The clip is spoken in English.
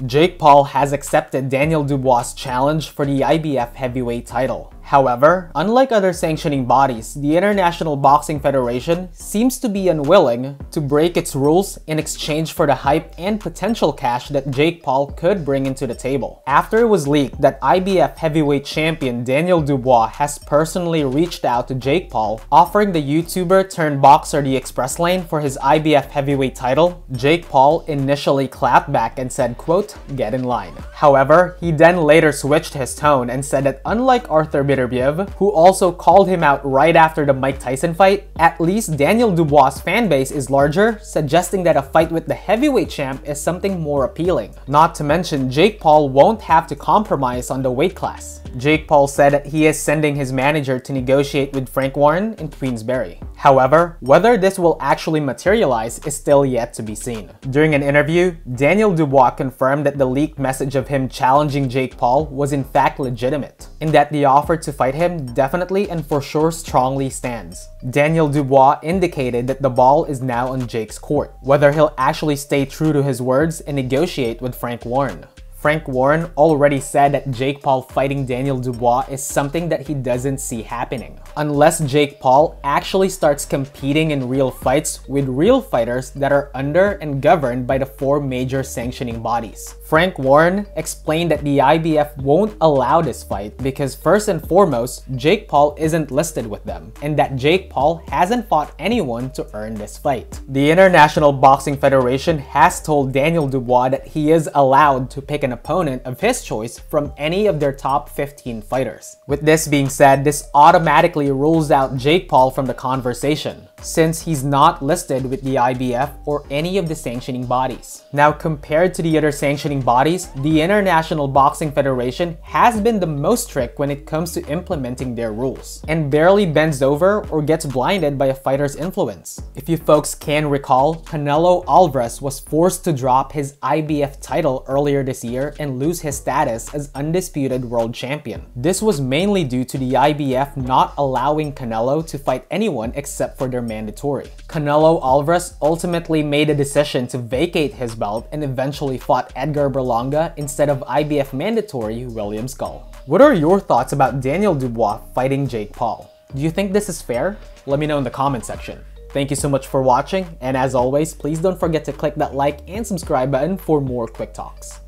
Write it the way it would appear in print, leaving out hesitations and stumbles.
Jake Paul has accepted Daniel Dubois' challenge for the IBF heavyweight title. However, unlike other sanctioning bodies, the International Boxing Federation seems to be unwilling to break its rules in exchange for the hype and potential cash that Jake Paul could bring into the table. After it was leaked that IBF heavyweight champion Daniel Dubois has personally reached out to Jake Paul, offering the YouTuber turned boxer the express lane for his IBF heavyweight title, Jake Paul initially clapped back and said, quote, "Get in line." However, he then later switched his tone and said that unlike Arthur Beterbiev, who also called him out right after the Mike Tyson fight, at least Daniel Dubois' fanbase is larger, suggesting that a fight with the heavyweight champ is something more appealing. Not to mention, Jake Paul won't have to compromise on the weight class. Jake Paul said that he is sending his manager to negotiate with Frank Warren in Queensberry. However, whether this will actually materialize is still yet to be seen. During an interview, Daniel Dubois confirmed that the leaked message of him challenging Jake Paul was in fact legitimate, and that the offer to fight him definitely and for sure strongly stands. Daniel Dubois indicated that the ball is now on Jake's court, whether he'll actually stay true to his words and negotiate with Frank Warren. Frank Warren already said that Jake Paul fighting Daniel Dubois is something that he doesn't see happening, unless Jake Paul actually starts competing in real fights with real fighters that are under and governed by the 4 major sanctioning bodies. Frank Warren explained that the IBF won't allow this fight because first and foremost, Jake Paul isn't listed with them, and that Jake Paul hasn't fought anyone to earn this fight. The International Boxing Federation has told Daniel Dubois that he is allowed to pick an opponent of his choice from any of their top 15 fighters. With this being said, this automatically rules out Jake Paul from the conversation, since he's not listed with the IBF or any of the sanctioning bodies. Now, compared to the other sanctioning bodies, the International Boxing Federation has been the most strict when it comes to implementing their rules, and barely bends over or gets blinded by a fighter's influence. If you folks can recall, Canelo Alvarez was forced to drop his IBF title earlier this year and lose his status as undisputed world champion. This was mainly due to the IBF not allowing Canelo to fight anyone except for their mandatory. Canelo Alvarez ultimately made a decision to vacate his belt and eventually fought Edgar Berlanga instead of IBF mandatory William Skull. What are your thoughts about Daniel Dubois fighting Jake Paul? Do you think this is fair? Let me know in the comment section. Thank you so much for watching, and as always, please don't forget to click that like and subscribe button for more quick talks.